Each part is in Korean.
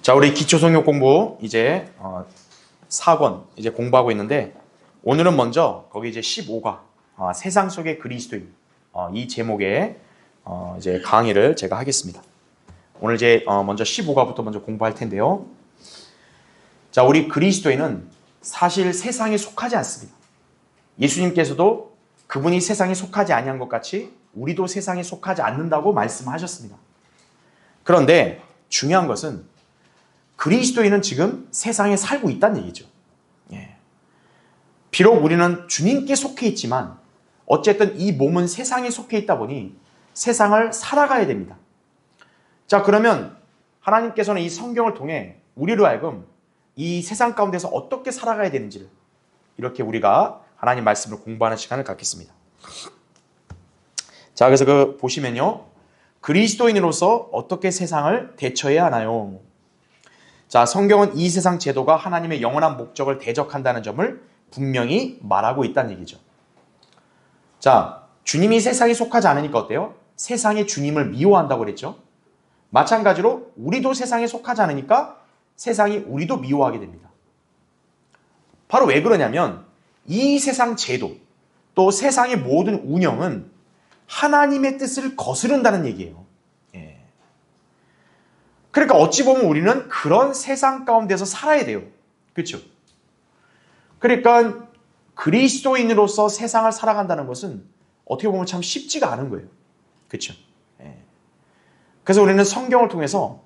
자, 우리 기초성경 공부 이제 4권 이제 공부하고 있는데, 오늘은 먼저 거기 이제 15과 세상 속의 그리스도인 이 제목의 이제 강의를 제가 하겠습니다. 오늘 이제 먼저 15과부터 먼저 공부할 텐데요. 자, 우리 그리스도인은 사실 세상에 속하지 않습니다. 예수님께서도 그분이 세상에 속하지 아니한 것 같이 우리도 세상에 속하지 않는다고 말씀하셨습니다. 그런데 중요한 것은 그리스도인은 지금 세상에 살고 있다는 얘기죠. 비록 우리는 주님께 속해 있지만 어쨌든 이 몸은 세상에 속해 있다 보니 세상을 살아가야 됩니다. 자, 그러면 하나님께서는 이 성경을 통해 우리로 하여금 이 세상 가운데서 어떻게 살아가야 되는지를 이렇게 우리가 하나님 말씀을 공부하는 시간을 갖겠습니다. 자, 그래서 보시면요, 그리스도인으로서 어떻게 세상을 대처해야 하나요? 자, 성경은 이 세상 제도가 하나님의 영원한 목적을 대적한다는 점을 분명히 말하고 있다는 얘기죠. 자, 주님이 세상에 속하지 않으니까 어때요? 세상이 주님을 미워한다고 그랬죠. 마찬가지로 우리도 세상에 속하지 않으니까 세상이 우리도 미워하게 됩니다. 바로 왜 그러냐면 이 세상 제도, 또 세상의 모든 운영은 하나님의 뜻을 거스른다는 얘기예요. 그러니까 어찌 보면 우리는 그런 세상 가운데서 살아야 돼요. 그렇죠? 그러니까 그리스도인으로서 세상을 살아간다는 것은 어떻게 보면 참 쉽지가 않은 거예요. 그렇죠? 그래서 우리는 성경을 통해서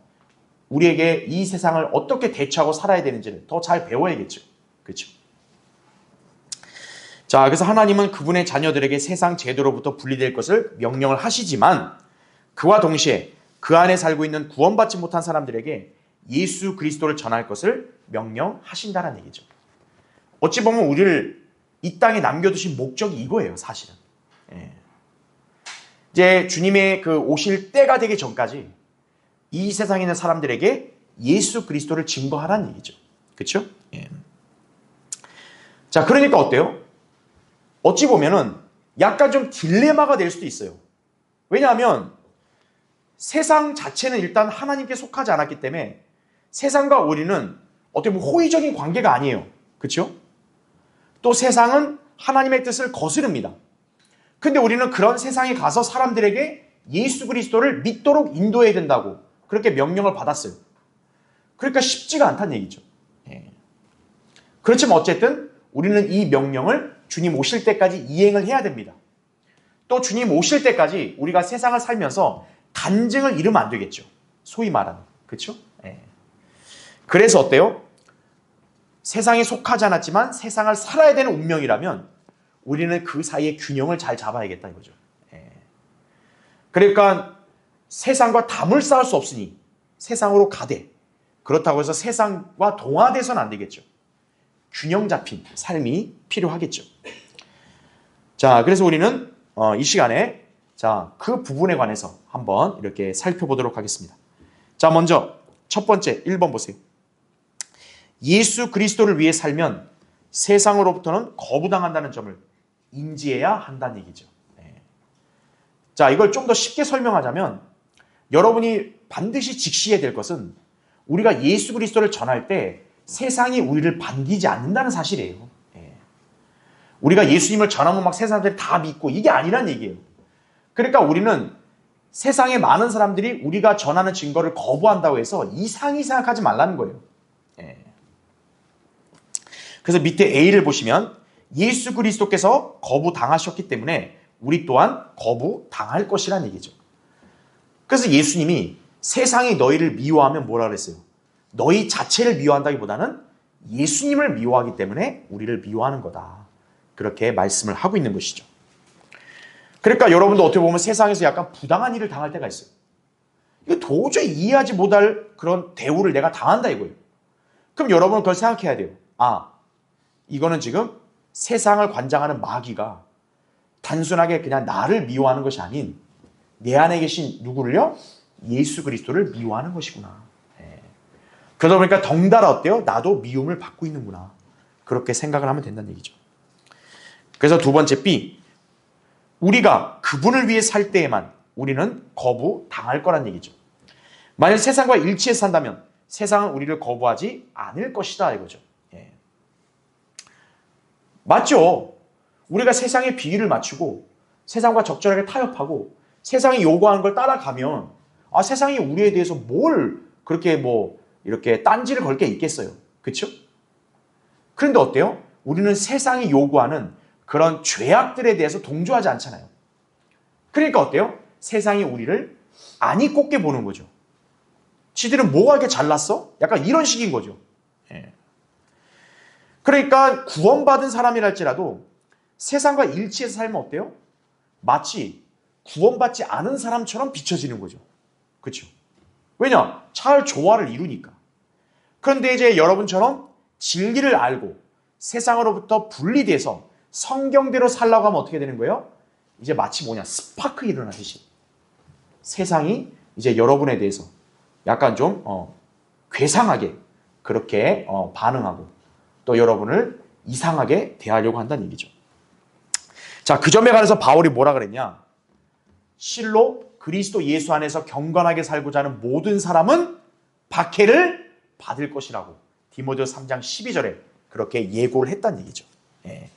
우리에게 이 세상을 어떻게 대처하고 살아야 되는지를 더 잘 배워야겠죠. 그렇죠? 자, 그래서 하나님은 그분의 자녀들에게 세상 제도로부터 분리될 것을 명령을 하시지만 그와 동시에 그 안에 살고 있는 구원받지 못한 사람들에게 예수 그리스도를 전할 것을 명령하신다는 얘기죠. 어찌 보면 우리를 이 땅에 남겨두신 목적이 이거예요, 사실은. 이제 주님의 오실 때가 되기 전까지 이 세상에 있는 사람들에게 예수 그리스도를 증거하라는 얘기죠. 그렇죠? 자, 그러니까 어때요? 어찌 보면은 약간 좀 딜레마가 될 수도 있어요. 왜냐하면 세상 자체는 일단 하나님께 속하지 않았기 때문에 세상과 우리는 어떻게 보면 호의적인 관계가 아니에요. 그렇죠? 또 세상은 하나님의 뜻을 거스릅니다. 근데 우리는 그런 세상에 가서 사람들에게 예수 그리스도를 믿도록 인도해야 된다고 그렇게 명령을 받았어요. 그러니까 쉽지가 않다는 얘기죠. 그렇지만 어쨌든 우리는 이 명령을 주님 오실 때까지 이행을 해야 됩니다. 또 주님 오실 때까지 우리가 세상을 살면서 간증을 잃으면 안 되겠죠. 소위 말하는. 그렇죠? 그래서 어때요? 세상에 속하지 않았지만 세상을 살아야 되는 운명이라면 우리는 그 사이에 균형을 잘 잡아야겠다 이거죠. 그러니까 세상과 담을 쌓을 수 없으니 세상으로 가되, 그렇다고 해서 세상과 동화돼서는 안 되겠죠. 균형 잡힌 삶이 필요하겠죠. 자, 그래서 우리는 이 시간에 그 부분에 관해서 한번 이렇게 살펴보도록 하겠습니다. 자, 먼저 첫 번째 1번 보세요. 예수 그리스도를 위해 살면 세상으로부터는 거부당한다는 점을 인지해야 한다는 얘기죠. 자, 이걸 좀 더 쉽게 설명하자면 여러분이 반드시 직시해야 될 것은 우리가 예수 그리스도를 전할 때 세상이 우리를 반기지 않는다는 사실이에요. 우리가 예수님을 전하면 막 세상 사람들이 다 믿고 이게 아니란 얘기예요. 그러니까 우리는 세상에 많은 사람들이 우리가 전하는 증거를 거부한다고 해서 이상히 생각하지 말라는 거예요. 그래서 밑에 A를 보시면 예수 그리스도께서 거부당하셨기 때문에 우리 또한 거부당할 것이라는 얘기죠. 그래서 예수님이 세상이 너희를 미워하면 뭐라 그랬어요? 너희 자체를 미워한다기보다는 예수님을 미워하기 때문에 우리를 미워하는 거다. 그렇게 말씀을 하고 있는 것이죠. 그러니까 여러분도 어떻게 보면 세상에서 약간 부당한 일을 당할 때가 있어요. 이거 도저히 이해하지 못할 그런 대우를 내가 당한다 이거예요. 그럼 여러분은 그걸 생각해야 돼요. 이거는 지금 세상을 관장하는 마귀가 단순하게 그냥 나를 미워하는 것이 아닌 내 안에 계신 누구를요? 예수 그리스도를 미워하는 것이구나. 그러다 보니까 덩달아 어때요? 나도 미움을 받고 있는구나. 그렇게 생각을 하면 된다는 얘기죠. 그래서 두 번째 B, 우리가 그분을 위해 살 때에만 우리는 거부당할 거란 얘기죠. 만약 세상과 일치해서 산다면 세상은 우리를 거부하지 않을 것이다 이거죠. 예. 맞죠? 우리가 세상의 비위를 맞추고 세상과 적절하게 타협하고 세상이 요구하는 걸 따라가면 세상이 우리에 대해서 뭘 그렇게 뭐 이렇게 딴지를 걸 게 있겠어요. 그렇죠? 그런데 어때요? 우리는 세상이 요구하는 그런 죄악들에 대해서 동조하지 않잖아요. 그러니까 어때요? 세상이 우리를 아니 꼽게 보는 거죠. 지들은 뭐가 이렇게 잘났어? 약간 이런 식인 거죠. 예. 그러니까 구원받은 사람이랄지라도 세상과 일치해서 살면 어때요? 마치 구원받지 않은 사람처럼 비춰지는 거죠. 그렇죠? 왜냐? 잘 조화를 이루니까. 그런데 이제 여러분처럼 진리를 알고 세상으로부터 분리돼서 성경대로 살라고 하면 어떻게 되는 거예요? 이제 마치 스파크 일어나듯이 세상이 이제 여러분에 대해서 약간 좀 괴상하게 그렇게 반응하고 또 여러분을 이상하게 대하려고 한다는 얘기죠. 자, 그 점에 관해서 바울이 뭐라 그랬냐? 실로 그리스도 예수 안에서 경건하게 살고자 하는 모든 사람은 박해를 받을 것이라고 디모데후서 3장 12절에 그렇게 예고를 했다는 얘기죠. 예.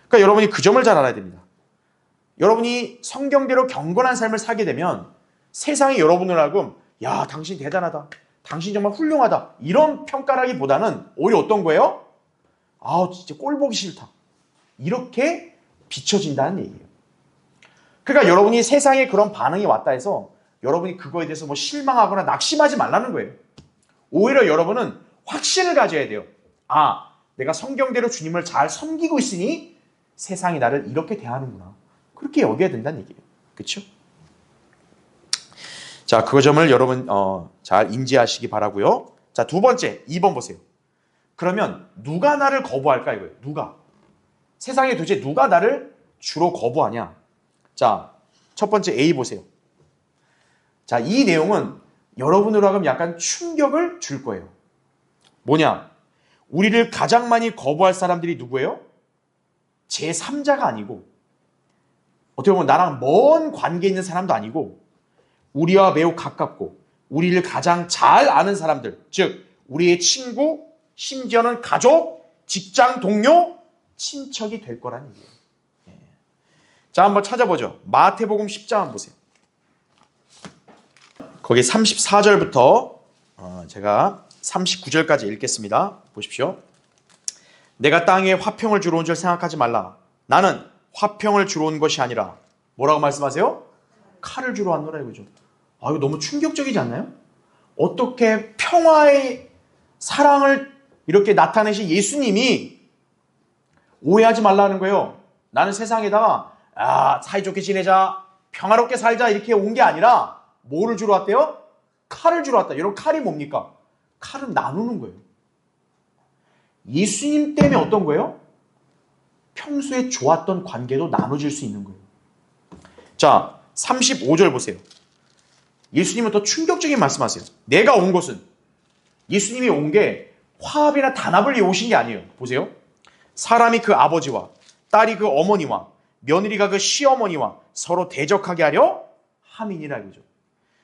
그러니까 여러분이 그 점을 잘 알아야 됩니다. 여러분이 성경대로 경건한 삶을 살게 되면 세상이 여러분을 하고 야, 당신 대단하다. 당신 정말 훌륭하다. 이런 평가라기보다는 오히려 어떤 거예요? 진짜 꼴 보기 싫다. 이렇게 비춰진다는 얘기예요. 그러니까 여러분이 세상에 그런 반응이 왔다 해서 여러분이 그거에 대해서 실망하거나 낙심하지 말라는 거예요. 오히려 여러분은 확신을 가져야 돼요. 내가 성경대로 주님을 잘 섬기고 있으니 세상이 나를 이렇게 대하는구나. 그렇게 여겨야 된다는 얘기예요. 그렇죠? 자, 그 점을 여러분 잘 인지하시기 바라고요. 자, 두 번째, 2번 보세요. 그러면 누가 나를 거부할까 이거예요. 누가? 세상에 도대체 누가 나를 주로 거부하냐? 자, 첫 번째 A 보세요. 자, 이 내용은 여러분으로 하여금 약간 충격을 줄 거예요. 뭐냐? 우리를 가장 많이 거부할 사람들이 누구예요? 제3자가 아니고 어떻게 보면 나랑 먼 관계 있는 사람도 아니고 우리와 매우 가깝고 우리를 가장 잘 아는 사람들, 즉 우리의 친구, 심지어는 가족, 직장 동료, 친척이 될 거라는 얘기예요. 자, 한번 찾아보죠. 마태복음 10장 한번 보세요. 거기 34절부터 제가 39절까지 읽겠습니다. 보십시오. 내가 땅에 화평을 주러 온 줄 생각하지 말라. 나는 화평을 주러 온 것이 아니라 뭐라고 말씀하세요? 칼을 주러 왔노라 이거죠. 이거 너무 충격적이지 않나요? 어떻게 평화의 사랑을 이렇게 나타내신 예수님이 오해하지 말라는 거예요. 나는 세상에다가 사이좋게 지내자, 평화롭게 살자 이렇게 온 게 아니라 뭐를 주러 왔대요? 칼을 주러 왔다. 여러분, 칼이 뭡니까? 칼은 나누는 거예요. 예수님 때문에 어떤 거예요? 평소에 좋았던 관계도 나눠질 수 있는 거예요. 자, 35절 보세요. 예수님은 더 충격적인 말씀하세요. 내가 온 것은, 예수님이 온 게 화합이나 단합을 위해 오신 게 아니에요. 보세요. 사람이 그 아버지와 딸이 그 어머니와 며느리가 그 시어머니와 서로 대적하게 하려 함이니라 이거죠.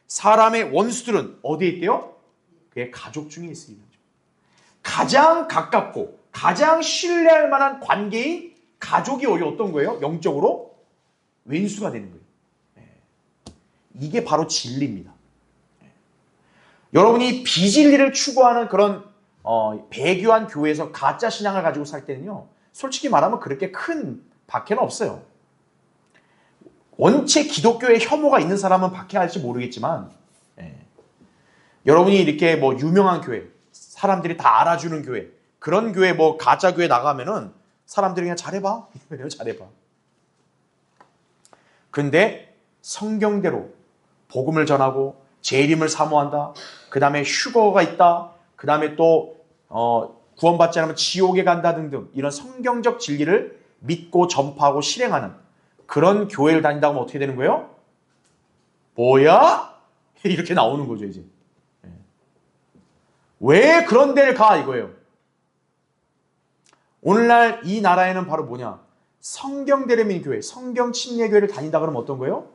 사람의 원수들은 어디에 있대요? 그의 가족 중에 있으니 거죠. 가장 가깝고 가장 신뢰할 만한 관계인 가족이 오히려 어떤 거예요? 영적으로 왼수가 되는 거예요. 이게 바로 진리입니다. 여러분이 비진리를 추구하는 그런 배교한 교회에서 가짜 신앙을 가지고 살 때는요, 솔직히 말하면 그렇게 큰 박해는 없어요. 원체 기독교에 혐오가 있는 사람은 박해할지 모르겠지만, 여러분이 이렇게 유명한 교회, 사람들이 다 알아주는 교회, 그런 교회 가짜 교회 나가면은 사람들이 그냥 잘해봐. 이래요, 잘해봐. 근데 성경대로 복음을 전하고 재림을 사모한다. 그 다음에 휴거가 있다. 그 다음에 또 구원받지 않으면 지옥에 간다 등등 이런 성경적 진리를 믿고 전파하고 실행하는 그런 교회를 다닌다고 하면 어떻게 되는 거예요? 뭐야? 이렇게 나오는 거죠, 이제. 왜 그런 데를 가? 이거예요. 오늘날 이 나라에는 바로 뭐냐? 성경대로 믿는 교회, 성경 침례교회를 다닌다 그러면 어떤 거예요?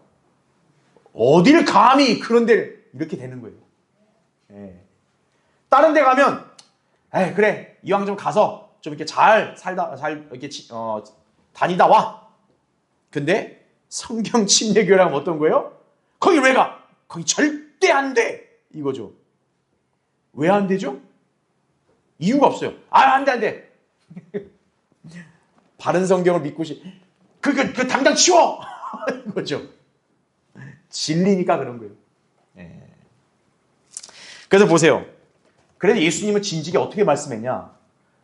어딜 감히 그런 데를 이렇게 되는 거예요. 다른 데 가면 에이 그래 이왕 좀 가서 좀 이렇게 잘 이렇게 다니다 와. 근데 성경 침례교회랑 어떤 거예요? 거기 왜 가? 거기 절대 안 돼. 이거죠. 왜 안 되죠? 이유가 없어요. 안 돼, 안 돼. 바른 성경을 믿고 그 당장 치워. 이거죠. 진리니까 그런 거예요. 예. 그래서 보세요. 그래서 예수님은 진직에 어떻게 말씀했냐?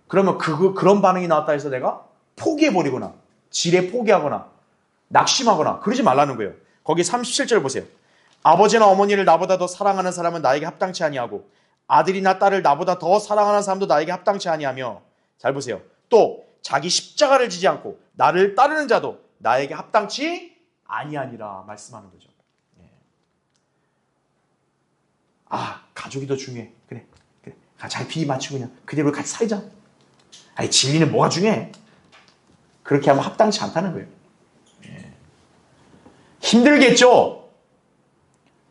그러면 그런 반응이 나왔다 해서 내가 포기해버리거나 지레 포기하거나 낙심하거나 그러지 말라는 거예요. 거기 37절 보세요. 아버지나 어머니를 나보다 더 사랑하는 사람은 나에게 합당치 아니하고 아들이나 딸을 나보다 더 사랑하는 사람도 나에게 합당치 아니하며 잘 보세요. 또 자기 십자가를 지지 않고 나를 따르는 자도 나에게 합당치 아니하니라 말씀하는 거죠. 예. 가족이 더 중요해. 그래. 잘 비위 맞추고 그냥 그대로 같이 살자. 아니 진리는 뭐가 중요해? 그렇게 하면 합당치 않다는 거예요. 예. 힘들겠죠?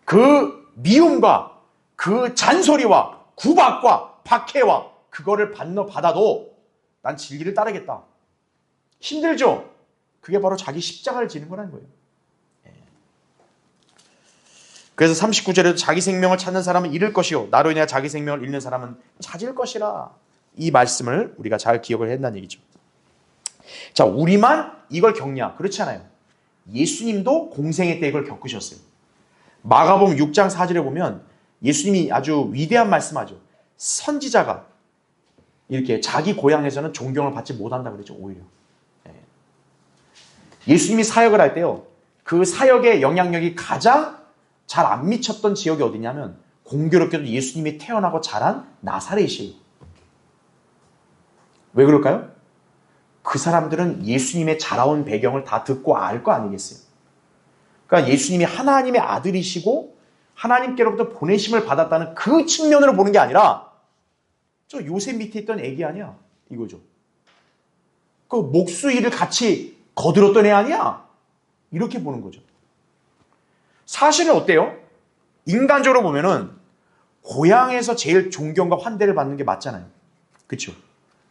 그 미움과 그 잔소리와 구박과 박해와 그거를 받아도 난 진리를 따르겠다. 힘들죠? 그게 바로 자기 십자가를 지는 거라는 거예요. 그래서 39절에도 자기 생명을 찾는 사람은 잃을 것이요 나로 인해 자기 생명을 잃는 사람은 찾을 것이라. 이 말씀을 우리가 잘 기억을 했다는 얘기죠. 자, 우리만 이걸 겪냐? 그렇지 않아요. 예수님도 공생애 때 이걸 겪으셨어요. 마가복음 6장 4절에 보면 예수님이 아주 위대한 말씀하죠. 선지자가 이렇게 자기 고향에서는 존경을 받지 못한다 그랬죠. 오히려. 예수님이 사역을 할 때요. 그 사역의 영향력이 가장 잘 안 미쳤던 지역이 어디냐면 공교롭게도 예수님이 태어나고 자란 나사렛이에요. 왜 그럴까요? 그 사람들은 예수님의 자라온 배경을 다 듣고 알 거 아니겠어요? 그러니까 예수님이 하나님의 아들이시고 하나님께로부터 보내심을 받았다는 그 측면으로 보는 게 아니라 저 요셉 밑에 있던 애기 아니야? 이거죠. 그 목수일을 같이 거들었던 애 아니야? 이렇게 보는 거죠. 사실은 어때요? 인간적으로 보면은 고향에서 제일 존경과 환대를 받는 게 맞잖아요. 그렇죠?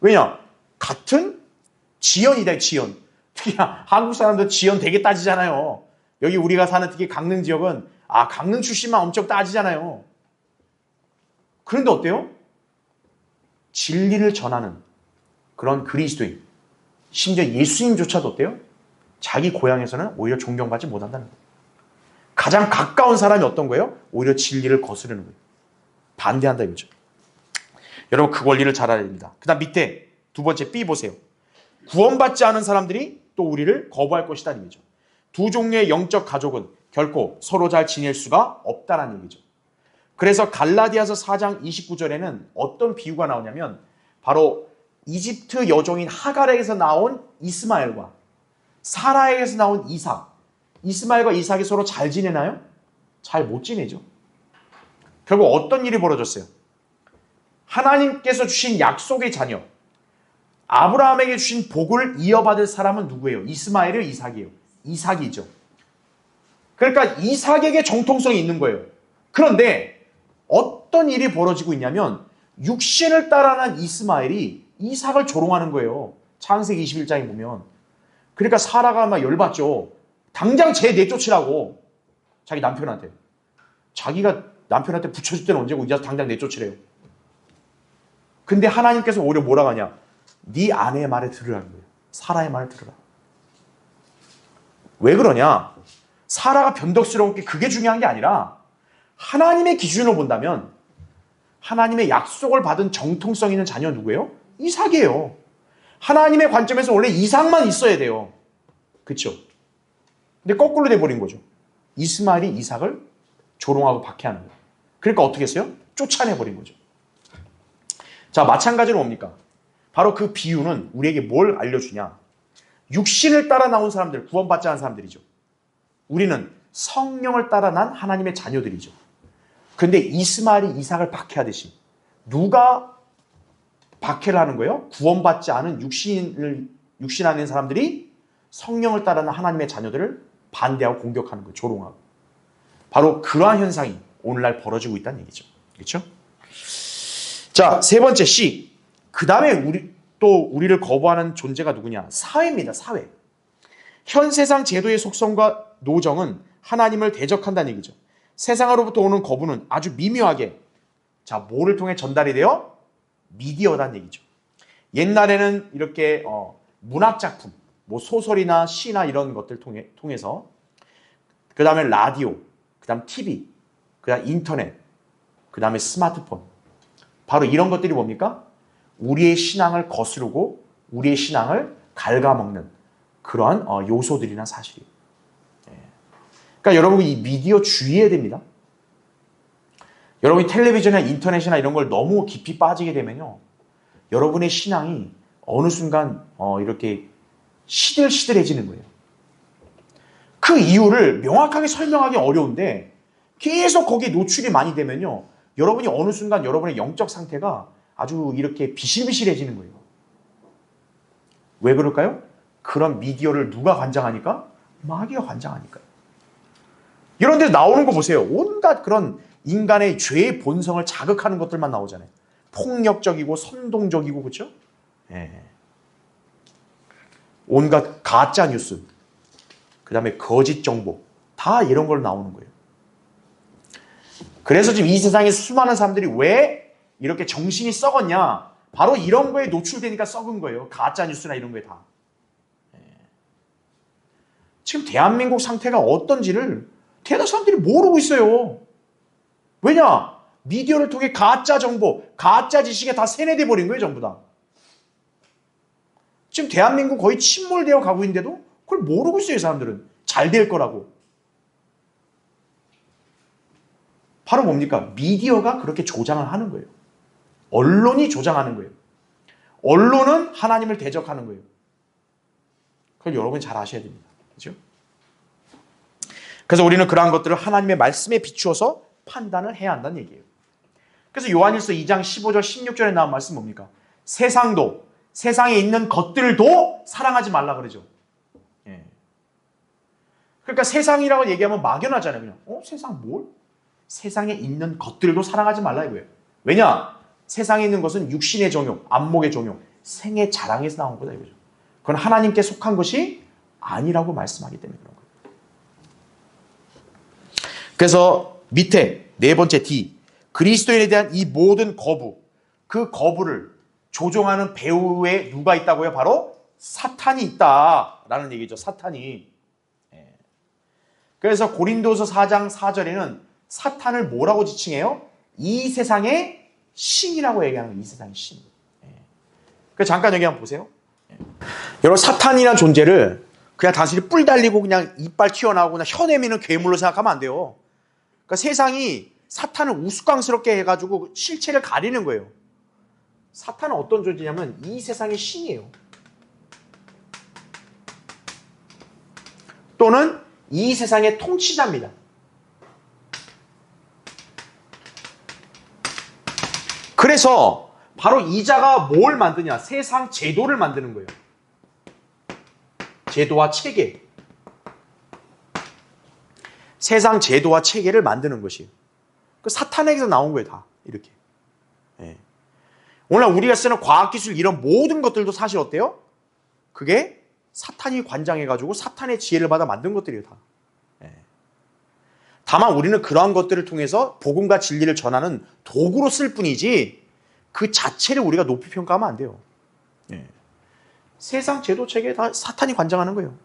왜냐? 같은 지연이다, 지연. 특히 한국 사람들 지연 되게 따지잖아요. 여기 우리가 사는 특히 강릉 지역은 강릉 출신만 엄청 따지잖아요. 그런데 어때요? 진리를 전하는 그런 그리스도인, 심지어 예수님조차도 어때요? 자기 고향에서는 오히려 존경받지 못한다는 거예요. 가장 가까운 사람이 어떤 거예요? 오히려 진리를 거스르는 거예요. 반대한다 이거죠. 여러분 그 권리를 잘 알아야 됩니다. 그 다음 밑에 두 번째 B 보세요. 구원받지 않은 사람들이 또 우리를 거부할 것이다 얘기죠. 두 종류의 영적 가족은 결코 서로 잘 지낼 수가 없다는 얘기죠. 그래서 갈라디아서 4장 29절에는 어떤 비유가 나오냐면 바로 이집트 여종인 하갈에게서 나온 이스마엘과 사라에게서 나온 이삭. 이스마엘과 이삭이 서로 잘 지내나요? 잘 못 지내죠. 결국 어떤 일이 벌어졌어요? 하나님께서 주신 약속의 자녀, 아브라함에게 주신 복을 이어받을 사람은 누구예요? 이스마엘이에요? 이삭이에요? 이삭이죠. 그러니까 이삭에게 정통성이 있는 거예요. 그런데 어떤 일이 벌어지고 있냐면 육신을 따라난 이스마엘이 이삭을 조롱하는 거예요. 창세기 21장에 보면. 그러니까 사라가 막 열받죠. 당장 쟤 내쫓으라고. 자기 남편한테. 자기가 남편한테 붙여줄 때는 언제고 이제 당장 내쫓으래요. 근데 하나님께서 오히려 뭐라고 하냐. 네 아내의 말을 들으라는 거예요. 사라의 말을 들으라. 왜 그러냐. 사라가 변덕스러운 게 그게 중요한 게 아니라 하나님의 기준으로 본다면 하나님의 약속을 받은 정통성 있는 자녀 누구예요? 이삭이에요. 하나님의 관점에서 원래 이삭만 있어야 돼요. 그렇죠? 근데 거꾸로 돼버린 거죠. 이스마엘이 이삭을 조롱하고 박해하는 거예요. 그러니까 어떻게 했어요? 쫓아내버린 거죠. 자, 마찬가지로 뭡니까? 바로 그 비유는 우리에게 뭘 알려주냐? 육신을 따라 나온 사람들, 구원받지 않은 사람들이죠. 우리는 성령을 따라 난 하나님의 자녀들이죠. 근데 이스마엘이 이삭을 박해하듯이 누가 박해를 하는 거예요? 구원받지 않은 육신 안에 있는 사람들이 성령을 따라 난 하나님의 자녀들을 반대하고 공격하는 거예요. 조롱하고. 바로 그러한 현상이 오늘날 벌어지고 있다는 얘기죠. 그렇죠? 자, 세 번째 C. 그 다음에 우리를 거부하는 존재가 누구냐? 사회입니다. 사회. 현 세상 제도의 속성과 노정은 하나님을 대적한다는 얘기죠. 세상으로부터 오는 거부는 아주 미묘하게 뭐를 통해 전달이 되어? 미디어라는 얘기죠. 옛날에는 이렇게 문학작품, 소설이나 시나 이런 것들 통해서 그 다음에 라디오, 그 다음 TV, 그 다음 인터넷, 그 다음에 스마트폰, 바로 이런 것들이 뭡니까? 우리의 신앙을 거스르고 우리의 신앙을 갉아먹는 그러한 요소들이나 사실이에요. 그러니까 여러분 이 미디어 주의해야 됩니다. 여러분이 텔레비전이나 인터넷이나 이런 걸 너무 깊이 빠지게 되면요, 여러분의 신앙이 어느 순간 이렇게 시들시들해지는 거예요. 그 이유를 명확하게 설명하기 어려운데 계속 거기에 노출이 많이 되면요, 여러분이 어느 순간 여러분의 영적 상태가 아주 이렇게 비실비실해지는 거예요. 왜 그럴까요? 그런 미디어를 누가 관장하니까? 마귀가 관장하니까요. 이런 데 나오는 거 보세요. 온갖 그런 인간의 죄의 본성을 자극하는 것들만 나오잖아요. 폭력적이고 선동적이고, 그렇죠? 예. 온갖 가짜 뉴스, 그 다음에 거짓 정보, 다 이런 걸 나오는 거예요. 그래서 지금 이 세상에 수많은 사람들이 왜 이렇게 정신이 썩었냐? 바로 이런 거에 노출되니까 썩은 거예요. 가짜 뉴스나 이런 거에 다. 지금 대한민국 상태가 어떤지를 대다수 사람들이 모르고 있어요. 왜냐? 미디어를 통해 가짜 정보, 가짜 지식에 다 세뇌돼 버린 거예요, 전부 다. 지금 대한민국 거의 침몰되어 가고 있는데도 그걸 모르고 있어요, 사람들은. 잘 될 거라고. 바로 뭡니까? 미디어가 그렇게 조장을 하는 거예요. 언론이 조장하는 거예요. 언론은 하나님을 대적하는 거예요. 그걸 여러분이 잘 아셔야 됩니다. 그렇죠? 그래서 우리는 그러한 것들을 하나님의 말씀에 비추어서 판단을 해야 한다는 얘기예요. 그래서 요한일서 2장 15절 16절에 나온 말씀 뭡니까? 세상도, 세상에 있는 것들도 사랑하지 말라 그러죠. 예. 그러니까 세상이라고 얘기하면 막연하잖아요. 그냥 세상 뭘? 세상에 있는 것들도 사랑하지 말라 이거예요. 왜냐? 세상에 있는 것은 육신의 정욕, 안목의 정욕, 생의 자랑에서 나온 거다 이거죠. 그건 하나님께 속한 것이 아니라고 말씀하기 때문에 그런 거예요. 그래서 밑에 네 번째 D, 그리스도인에 대한 이 모든 거부, 그 거부를 조종하는 배후에 누가 있다고요? 바로 사탄이 있다라는 얘기죠. 사탄이. 그래서 고린도서 4장 4절에는 사탄을 뭐라고 지칭해요? 이 세상의 신이라고 얘기하는 거예요. 이 세상의 신. 그래서 잠깐 여기 한번 보세요. 여러분, 사탄이라는 존재를 그냥 단순히 뿔 달리고 그냥 이빨 튀어나오고 그냥 혀 내미는 괴물로 생각하면 안 돼요. 그러니까 세상이 사탄을 우스꽝스럽게 해가지고 실체를 가리는 거예요. 사탄은 어떤 존재냐면 이 세상의 신이에요. 또는 이 세상의 통치자입니다. 그래서 바로 이 자가 뭘 만드냐? 세상 제도를 만드는 거예요. 제도와 체계. 세상 제도와 체계를 만드는 것이에요. 그 사탄에게서 나온 거예요, 다. 이렇게. 예. 오늘 우리가 쓰는 과학기술 이런 모든 것들도 사실 어때요? 그게 사탄이 관장해가지고 사탄의 지혜를 받아 만든 것들이에요, 다. 예. 다만 우리는 그러한 것들을 통해서 복음과 진리를 전하는 도구로 쓸 뿐이지 그 자체를 우리가 높이 평가하면 안 돼요. 예. 세상 제도 체계에 다 사탄이 관장하는 거예요.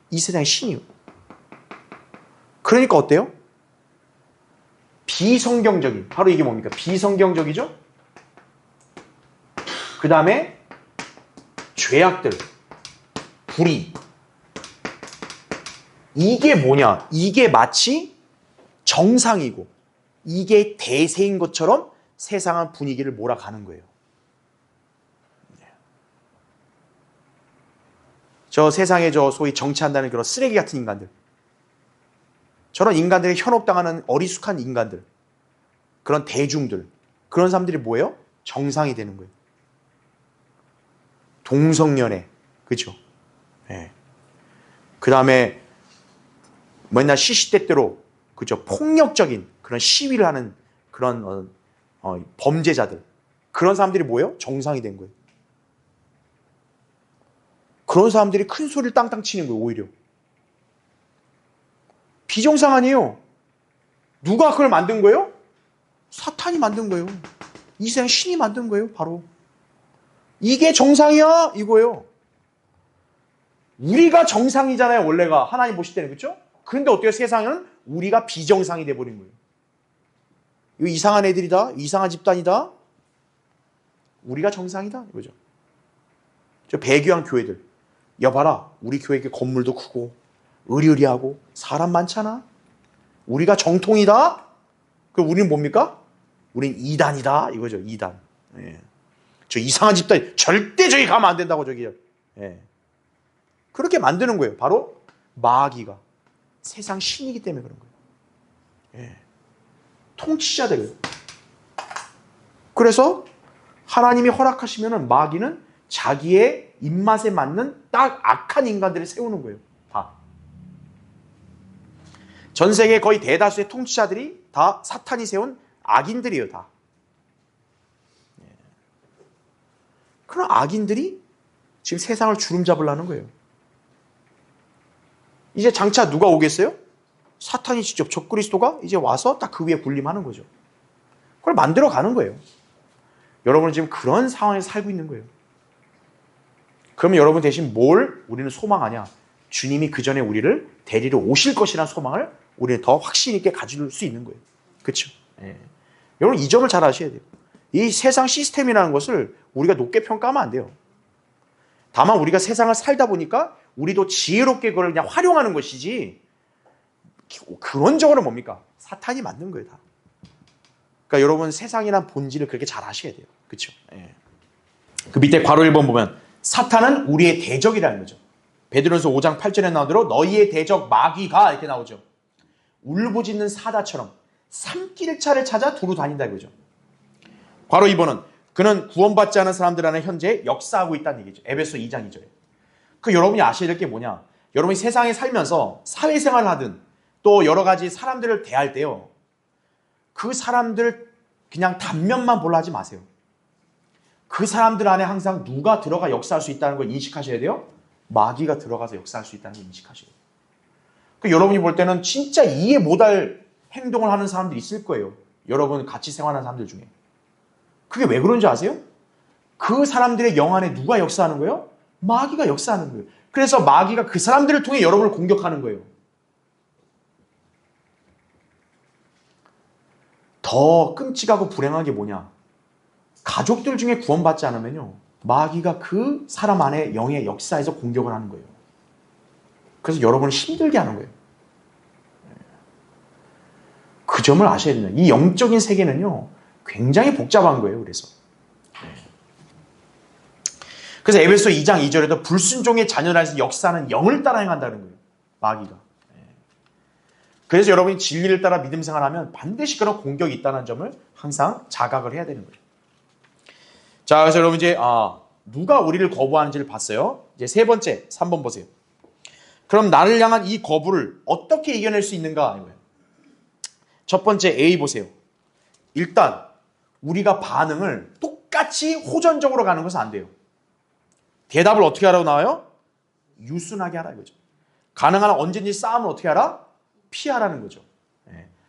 이 세상의 신이요. 그러니까 어때요? 비성경적인, 바로 이게 뭡니까? 비성경적이죠? 그 다음에 죄악들, 불의. 이게 뭐냐? 이게 마치 정상이고 이게 대세인 것처럼 세상은 분위기를 몰아가는 거예요. 저 세상에 소위 정치한다는 그런 쓰레기 같은 인간들, 저런 인간들이 현혹당하는 어리숙한 인간들, 그런 대중들, 그런 사람들이 뭐예요? 정상이 되는 거예요. 동성연애, 그죠? 예. 그 다음에 맨날 시시때때로, 그죠? 폭력적인 그런 시위를 하는 그런 범죄자들, 그런 사람들이 뭐예요? 정상이 된 거예요. 그런 사람들이 큰 소리를 땅땅 치는 거예요. 오히려. 비정상 아니에요. 누가 그걸 만든 거예요? 사탄이 만든 거예요. 이 세상 신이 만든 거예요. 바로. 이게 정상이야 이거예요. 우리가 정상이잖아요. 원래가 하나님 보실 때는. 그렇죠? 그런데 어때요? 세상은 우리가 비정상이 돼버린 거예요. 이거 이상한 애들이다. 이상한 집단이다. 우리가 정상이다. 이거죠. 저 배교한 교회들. 여봐라. 우리 교회 건물도 크고 의리의리하고 사람 많잖아. 우리가 정통이다. 그럼 우리는 뭡니까? 우린 이단이다. 이거죠. 이단. 예. 저 이상한 집단 절대 저기 가면 안 된다고 저기요. 예. 그렇게 만드는 거예요. 바로 마귀가. 세상 신이기 때문에 그런 거예요. 예. 통치자들이에요. 그래서 하나님이 허락하시면은 마귀는 자기의 입맛에 맞는 딱 악한 인간들을 세우는 거예요. 다. 전 세계 거의 대다수의 통치자들이 다 사탄이 세운 악인들이에요. 다. 그런 악인들이 지금 세상을 주름잡으려는 거예요. 이제 장차 누가 오겠어요? 사탄이 직접 적그리스도가 이제 와서 딱 그 위에 군림하는 거죠. 그걸 만들어 가는 거예요. 여러분은 지금 그런 상황에서 살고 있는 거예요. 그러면 여러분 대신 뭘 우리는 소망하냐? 주님이 그 전에 우리를 데리러 오실 것이라는 소망을 우리는 더 확신 있게 가질 수 있는 거예요. 그렇죠? 예. 여러분 이 점을 잘 아셔야 돼요. 이 세상 시스템이라는 것을 우리가 높게 평가하면 안 돼요. 다만 우리가 세상을 살다 보니까 우리도 지혜롭게 그걸 그냥 활용하는 것이지 근원적으로 뭡니까? 사탄이 만든 거예요. 다. 그러니까 여러분 세상이란 본질을 그렇게 잘 아셔야 돼요. 그렇죠? 예. 그 밑에 괄호 1번 보면 사탄은 우리의 대적이라는 거죠. 베드로전서 5장 8절에 나오대로 너희의 대적 마귀가 이렇게 나오죠. 울부짖는 사자처럼 산길 차를 찾아 두루 다닌다 이거죠. 괄호 2번은 그는 구원받지 않은 사람들 안에 현재 역사하고 있다는 얘기죠. 에베소 2장 2절에. 그 여러분이 아셔야 될 게 뭐냐. 여러분이 세상에 살면서 사회생활을 하든 또 여러 가지 사람들을 대할 때요. 그 사람들 그냥 단면만 보려 하지 마세요. 그 사람들 안에 항상 누가 들어가 역사할 수 있다는 걸 인식하셔야 돼요. 마귀가 들어가서 역사할 수 있다는 걸 인식하셔야 돼요. 그 여러분이 볼 때는 진짜 이해 못할 행동을 하는 사람들이 있을 거예요. 여러분 같이 생활하는 사람들 중에. 그게 왜 그런지 아세요? 그 사람들의 영 안에 누가 역사하는 거예요? 마귀가 역사하는 거예요. 그래서 마귀가 그 사람들을 통해 여러분을 공격하는 거예요. 더 끔찍하고 불행한 게 뭐냐? 가족들 중에 구원받지 않으면요. 마귀가 그 사람 안에 영의 역사에서 공격을 하는 거예요. 그래서 여러분을 힘들게 하는 거예요. 그 점을 아셔야 됩니다. 이 영적인 세계는요. 굉장히 복잡한 거예요. 그래서 에베소 2장 2절에도 불순종의 자녀라서 역사는 영을 따라 행한다는 거예요. 마귀가. 그래서 여러분이 진리를 따라 믿음 생활하면 반드시 그런 공격이 있다는 점을 항상 자각을 해야 되는 거예요. 자, 그래서 여러분 이제 누가 우리를 거부하는지를 봤어요. 이제 세 번째 3번 보세요. 그럼 나를 향한 이 거부를 어떻게 이겨낼 수 있는가? 이거예요. 첫 번째 A 보세요. 일단 우리가 반응을 똑같이 호전적으로 가는 것은 안 돼요. 대답을 어떻게 하라고 나와요? 유순하게 하라 이거죠. 가능한 한 언제든지 싸움을 어떻게 하라? 피하라는 거죠.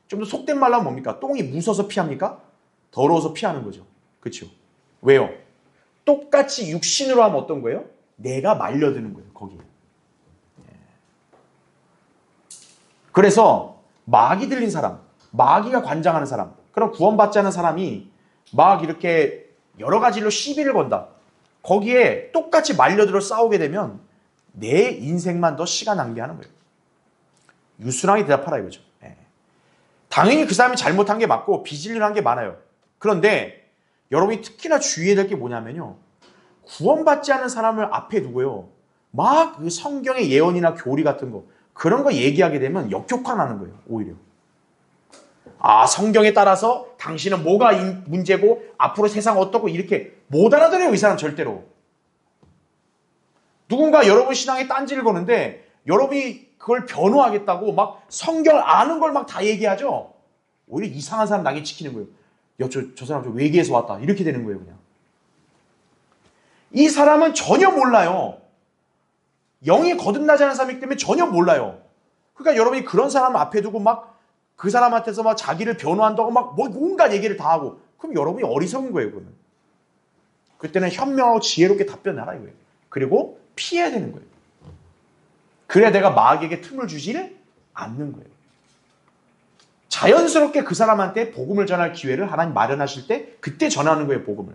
좀 더 속된 말로 하면 뭡니까? 똥이 무서워서 피합니까? 더러워서 피하는 거죠. 그렇죠? 왜요? 똑같이 육신으로 하면 어떤 거예요? 내가 말려드는 거예요. 거기에. 그래서 마귀 들린 사람, 마귀가 관장하는 사람, 그럼 구원받지 않은 사람이 막 이렇게 여러 가지 일로 시비를 건다. 거기에 똑같이 말려들어 싸우게 되면 내 인생만 더 시간 낭비하는 거예요. 유순하게 대답하라 이거죠. 당연히 그 사람이 잘못한 게 맞고 비질리한 게 많아요. 그런데 여러분이 특히나 주의해야 될 게 뭐냐면요. 구원받지 않은 사람을 앞에 두고요. 막 그 성경의 예언이나 교리 같은 거 그런 거 얘기하게 되면 역효과나는 거예요. 오히려. 성경에 따라서 당신은 뭐가 문제고 앞으로 세상 어떻고 이렇게 못 알아들어요. 이 사람 절대로. 누군가 여러분 신앙에 딴지를 거는데 여러분이 그걸 변호하겠다고 막 성경을 아는 걸 막 다 얘기하죠. 오히려 이상한 사람 낙인 찍히는 거예요. 저 사람 좀 외계에서 왔다. 이렇게 되는 거예요, 그냥. 이 사람은 전혀 몰라요. 영이 거듭나지 않은 사람이기 때문에 전혀 몰라요. 그러니까 여러분이 그런 사람 앞에 두고 막 그 사람한테서 막 자기를 변호한다고 막 뭐 온갖 얘기를 다 하고, 그럼 여러분이 어리석은 거예요, 그거는. 그때는 현명하고 지혜롭게 답변하라 이거예요. 그리고 피해야 되는 거예요. 그래야 내가 마귀에게 틈을 주지를 않는 거예요. 자연스럽게 그 사람한테 복음을 전할 기회를 하나님 마련하실 때 그때 전하는 거예요, 복음을.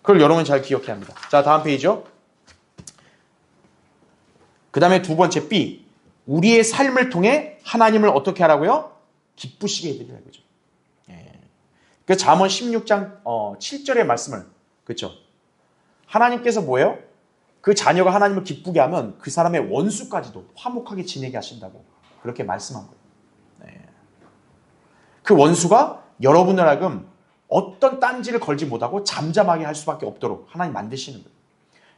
그걸 여러분이 잘 기억해야 합니다. 자, 다음 페이지요. 그 다음에 두 번째 B. 우리의 삶을 통해 하나님을 어떻게 하라고요? 기쁘시게 해드리라 이거죠. 그 잠언 16장 7절의 말씀을, 그렇죠? 하나님께서 뭐예요? 그 자녀가 하나님을 기쁘게 하면 그 사람의 원수까지도 화목하게 지내게 하신다고 그렇게 말씀한 거예요. 그 원수가 여러분을 하여금 어떤 딴지를 걸지 못하고 잠잠하게 할 수밖에 없도록 하나님 만드시는 거예요.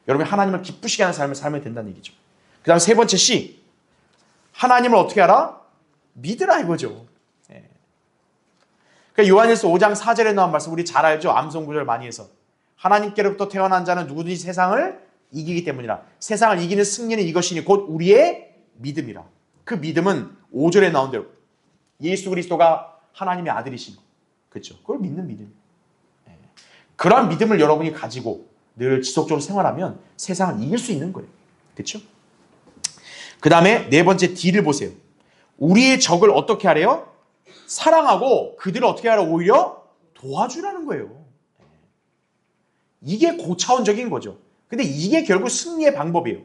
여러분이 하나님을 기쁘시게 하는 삶을 살면 된다는 얘기죠. 그 다음 세 번째 C. 하나님을 어떻게 알아? 믿으라 이거죠. 그러니까 요한일서 5장 4절에 나온 말씀 우리 잘 알죠? 암송 구절 많이 해서. 하나님께로부터 태어난 자는 누구든지 세상을 이기기 때문이라. 세상을 이기는 승리는 이것이니 곧 우리의 믿음이라. 그 믿음은 5절에 나온 대로 예수 그리스도가 하나님의 아들이신 거. 그렇죠? 그걸 믿는 믿음. 그러한 믿음을 여러분이 가지고 늘 지속적으로 생활하면 세상을 이길 수 있는 거예요. 그렇죠? 그 다음에 네 번째 D를 보세요. 우리의 적을 어떻게 하래요? 사랑하고 그들을 어떻게 하라? 오히려 도와주라는 거예요. 이게 고차원적인 거죠. 근데 이게 결국 승리의 방법이에요.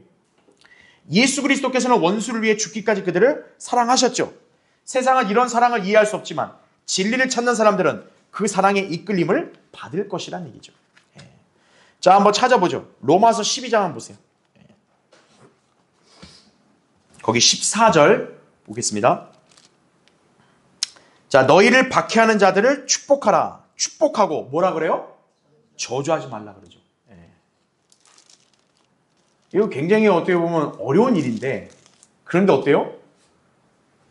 예수 그리스도께서는 원수를 위해 죽기까지 그들을 사랑하셨죠. 세상은 이런 사랑을 이해할 수 없지만 진리를 찾는 사람들은 그 사랑의 이끌림을 받을 것이란 얘기죠. 자, 한번 찾아보죠. 로마서 12장 한번 보세요. 거기 14절 보겠습니다. 자, 너희를 박해하는 자들을 축복하라. 축복하고 뭐라 그래요? 저주하지 말라 그러죠. 이거 굉장히 어떻게 보면 어려운 일인데, 그런데 어때요?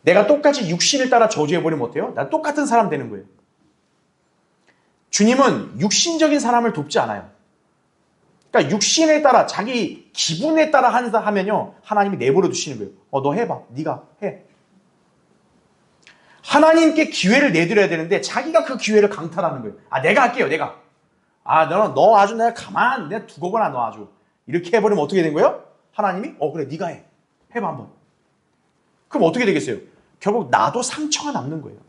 내가 똑같이 육신을 따라 저주해버리면 어때요? 난 똑같은 사람 되는 거예요. 주님은 육신적인 사람을 돕지 않아요. 그러니까 육신에 따라 자기 기분에 따라 하면요 하나님이 내버려 두시는 거예요. 너 해봐. 네가 해. 하나님께 기회를 내드려야 되는데 자기가 그 기회를 강탈하는 거예요. 내가 할게요. 내가. 너 아주 내가 내가 두고거나 너 아주. 이렇게 해버리면 어떻게 된 거예요? 하나님이 그래 네가 해. 해봐 한번. 그럼 어떻게 되겠어요? 결국 나도 상처가 남는 거예요.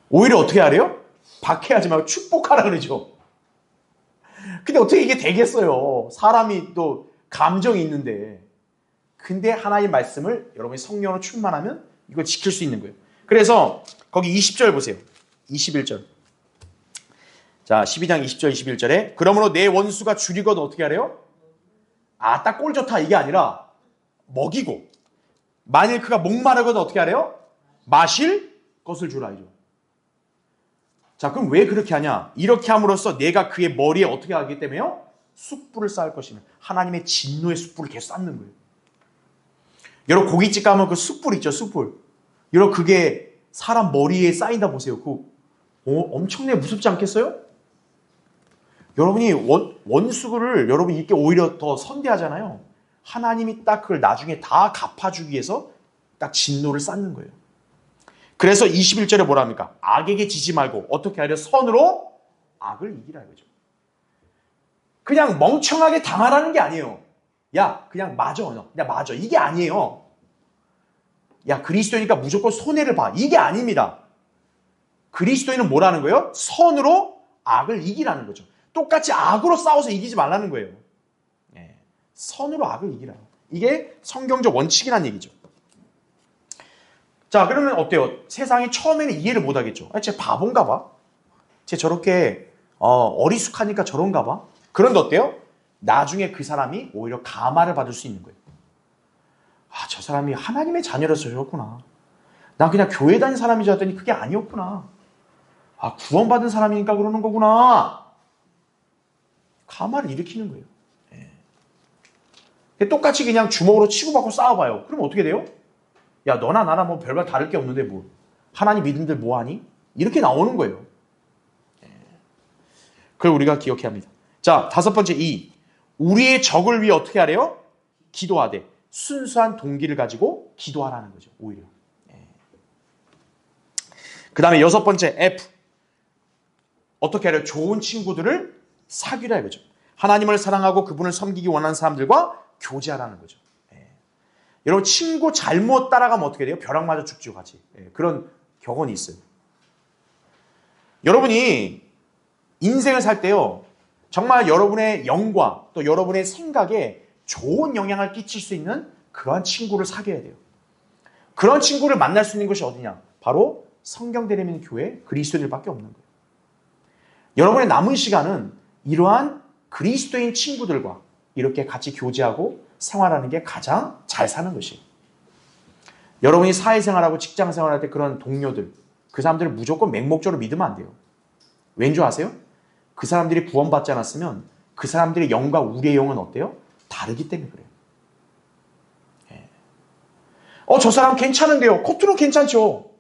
오히려 어떻게 하래요? 박해하지 말고 축복하라 그러죠. 근데 어떻게 이게 되겠어요? 사람이 또 감정이 있는데. 근데 하나님의 말씀을 여러분이 성령으로 충만하면 이걸 지킬 수 있는 거예요. 그래서 거기 20절 보세요. 21절. 자, 12장 20절 21절에 그러므로 내 원수가 줄이거든 어떻게 하래요? 딱 꼴 좋다 이게 아니라 먹이고 만일 그가 목마르거든 어떻게 하래요? 마실 것을 주라 이죠. 자, 그럼 왜 그렇게 하냐? 이렇게 함으로써 내가 그의 머리에 어떻게 하기 때문에요? 숯불을 쌓을 것이며 하나님의 진노의 숯불을 계속 쌓는 거예요. 여러분 고깃집 가면 그 숯불 있죠, 숯불. 여러분 그게 사람 머리에 쌓인다 보세요. 엄청나게 무섭지 않겠어요? 여러분이 원수를 여러분이 이렇게 오히려 더 선대하잖아요. 하나님이 딱 그걸 나중에 다 갚아주기 위해서 딱 진노를 쌓는 거예요. 그래서 21절에 뭐라 합니까? 악에게 지지 말고 어떻게 하려? 선으로 악을 이기라 이거죠. 그냥 멍청하게 당하라는 게 아니에요. 야, 그냥 맞아. 그냥 맞아. 이게 아니에요. 야, 그리스도니까 무조건 손해를 봐. 이게 아닙니다. 그리스도인은 뭐라는 거예요? 선으로 악을 이기라는 거죠. 똑같이 악으로 싸워서 이기지 말라는 거예요. 선으로 악을 이기라. 이게 성경적 원칙이라는 얘기죠. 자, 그러면 어때요? 세상이 처음에는 이해를 못 하겠죠. 쟤 바본가 봐. 쟤 저렇게 어리숙하니까 저런가 봐. 그런데 어때요? 나중에 그 사람이 오히려 감화를 받을 수 있는 거예요. 저 사람이 하나님의 자녀라서 저렇구나. 난 그냥 교회 다닌 사람인 줄 알았더니 그게 아니었구나. 구원받은 사람이니까 그러는 거구나. 감화를 일으키는 거예요. 똑같이 그냥 주먹으로 치고받고 싸워봐요. 그럼 어떻게 돼요? 야, 너나 나나 뭐 별반 다를 게 없는데 뭐. 하나님 믿음들 뭐하니? 이렇게 나오는 거예요. 그걸 우리가 기억해야 합니다. 자, 다섯 번째 우리의 적을 위해 어떻게 하래요? 기도하되 순수한 동기를 가지고 기도하라는 거죠. 오히려. 그 다음에 여섯 번째 F. 어떻게 하래요? 좋은 친구들을 사귀라 이거죠. 하나님을 사랑하고 그분을 섬기기 원하는 사람들과 교제하라는 거죠. 여러분 친구 잘못 따라가면 어떻게 돼요? 벼락 맞아 죽죠 같이. 그런 격언이 있어요. 여러분이 인생을 살 때요. 정말 여러분의 영과 또 여러분의 생각에 좋은 영향을 끼칠 수 있는 그러한 친구를 사귀어야 돼요. 그런 친구를 만날 수 있는 것이 어디냐? 바로 성경대리면 교회 그리스도인들밖에 없는 거예요. 여러분의 남은 시간은 이러한 그리스도인 친구들과 이렇게 같이 교제하고 생활하는 게 가장 잘 사는 것이에요. 여러분이 사회생활하고 직장생활할 때 그런 동료들, 그 사람들을 무조건 맹목적으로 믿으면 안 돼요. 왠 줄 아세요? 그 사람들이 구원받지 않았으면 그 사람들의 영과 우리의 영은 어때요? 다르기 때문에 그래요. 저 사람 괜찮은데요. 겉으로 괜찮죠.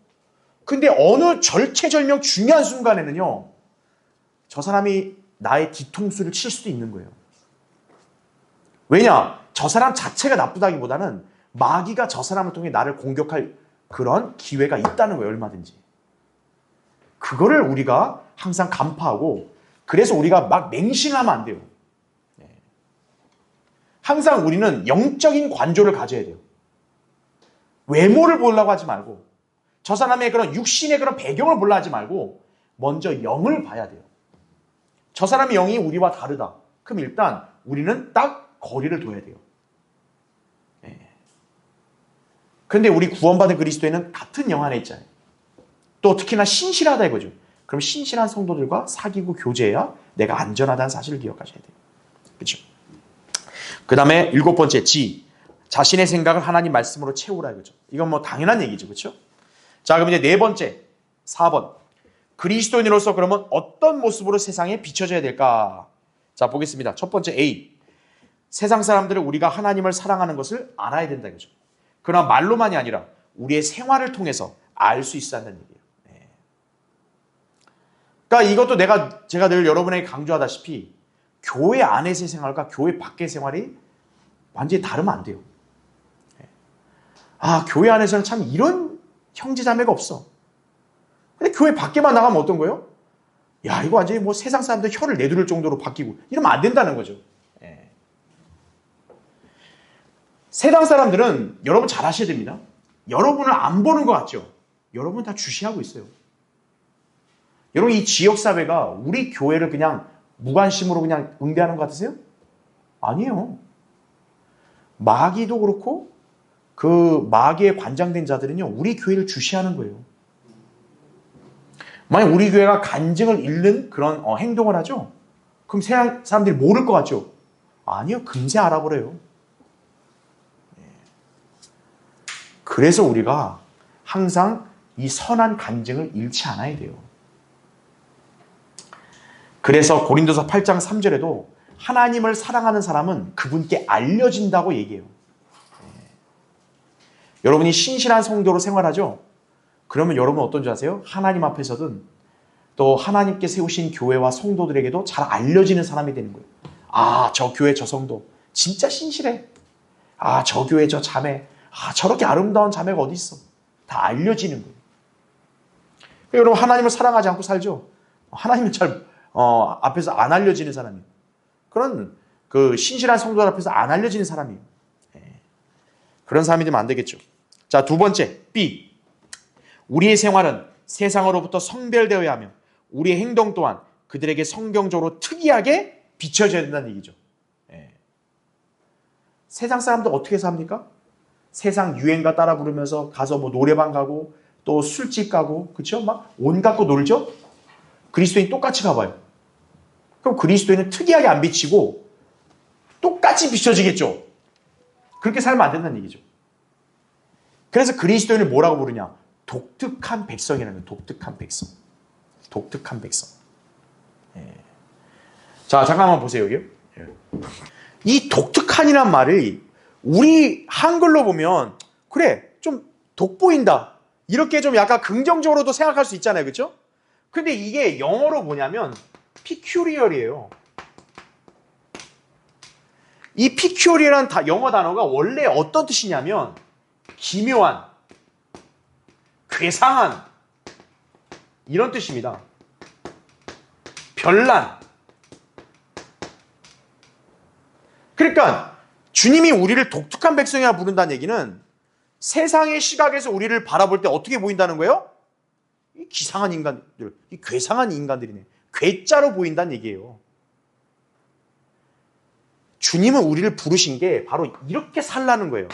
근데 어느 절체절명 중요한 순간에는요. 저 사람이 나의 뒤통수를 칠 수도 있는 거예요. 왜냐? 저 사람 자체가 나쁘다기보다는 마귀가 저 사람을 통해 나를 공격할 그런 기회가 있다는 거예요. 얼마든지. 그거를 우리가 항상 간파하고 그래서 우리가 막 맹신하면 안 돼요. 항상 우리는 영적인 관조를 가져야 돼요. 외모를 보려고 하지 말고 저 사람의 그런 육신의 그런 배경을 보려고 하지 말고 먼저 영을 봐야 돼요. 저 사람의 영이 우리와 다르다. 그럼 일단 우리는 딱 거리를 둬야 돼요. 그런데 우리 구원받은 그리스도인은 같은 영 안에 있잖아요. 또 특히나 신실하다 이거죠. 그럼 신실한 성도들과 사귀고 교제해야 내가 안전하다는 사실을 기억하셔야 돼요. 그렇죠? 그 다음에 일곱 번째 자신의 생각을 하나님 말씀으로 채우라 이거죠. 이건 뭐 당연한 얘기죠. 그렇죠? 자, 그럼 이제 네 번째 4번 그리스도인으로서 그러면 어떤 모습으로 세상에 비춰져야 될까? 자, 보겠습니다. 첫 번째 A. 세상 사람들은 우리가 하나님을 사랑하는 것을 알아야 된다 이거죠. 그러나 말로만이 아니라 우리의 생활을 통해서 알 수 있어야 한다는 얘기예요. 그러니까 이것도 제가 늘 여러분에게 강조하다시피 교회 안에서의 생활과 교회 밖의 생활이 완전히 다르면 안 돼요. 교회 안에서는 참 이런 형제자매가 없어. 근데 교회 밖에만 나가면 어떤 거예요? 야, 이거 완전히 뭐 세상 사람들 혀를 내두를 정도로 바뀌고 이러면 안 된다는 거죠. 세상 사람들은 여러분 잘 아셔야 됩니다. 여러분을 안 보는 것 같죠? 여러분 다 주시하고 있어요. 여러분 이 지역사회가 우리 교회를 그냥 무관심으로 그냥 응대하는 것 같으세요? 아니에요. 마귀도 그렇고 그 마귀에 관장된 자들은요. 우리 교회를 주시하는 거예요. 만약 우리 교회가 간증을 잃는 그런 행동을 하죠? 그럼 세상 사람들이 모를 것 같죠? 아니요. 금세 알아버려요. 그래서 우리가 항상 이 선한 간증을 잃지 않아야 돼요. 그래서 고린도서 8장 3절에도 하나님을 사랑하는 사람은 그분께 알려진다고 얘기해요. 여러분이 신실한 성도로 생활하죠? 그러면 여러분 어떤 줄 아세요? 하나님 앞에서든 또 하나님께 세우신 교회와 성도들에게도 잘 알려지는 사람이 되는 거예요. 저 교회 저 성도 진짜 신실해. 저 교회 저 자매 저렇게 아름다운 자매가 어디 있어. 다 알려지는 거예요. 여러분 하나님을 사랑하지 않고 살죠? 하나님을 잘 앞에서 안 알려지는 사람이에요. 그런 그 신실한 성도들 앞에서 안 알려지는 사람이에요. 그런 사람이 되면 안 되겠죠. 자, 두 번째 B. 우리의 생활은 세상으로부터 성별되어야 하며 우리의 행동 또한 그들에게 성경적으로 특이하게 비춰져야 된다는 얘기죠. 세상 사람들 어떻게 삽니까? 세상 유행가 따라 부르면서 가서 뭐 노래방 가고 또 술집 가고 그렇죠? 막 온갖 거 놀죠? 그리스도인 똑같이 가봐요. 그럼 그리스도인은 특이하게 안 비치고 똑같이 비춰지겠죠? 그렇게 살면 안 된다는 얘기죠. 그래서 그리스도인을 뭐라고 부르냐? 독특한 백성이라는 거예요. 독특한 백성. 독특한 백성. 자, 잠깐만 보세요. 여기요. 이 독특한이란 말이 우리 한글로 보면 그래 좀 돋보인다. 이렇게 좀 약간 긍정적으로도 생각할 수 있잖아요. 그렇죠? 근데 이게 영어로 뭐냐면 peculiar이에요. 이 peculiar이라는 영어 단어가 원래 어떤 뜻이냐면 기묘한, 괴상한 이런 뜻입니다. 별난. 그러니까 주님이 우리를 독특한 백성이라 부른다는 얘기는 세상의 시각에서 우리를 바라볼 때 어떻게 보인다는 거예요? 이 기상한 인간들, 이 괴상한 인간들이네. 괴짜로 보인다는 얘기예요. 주님은 우리를 부르신 게 바로 이렇게 살라는 거예요.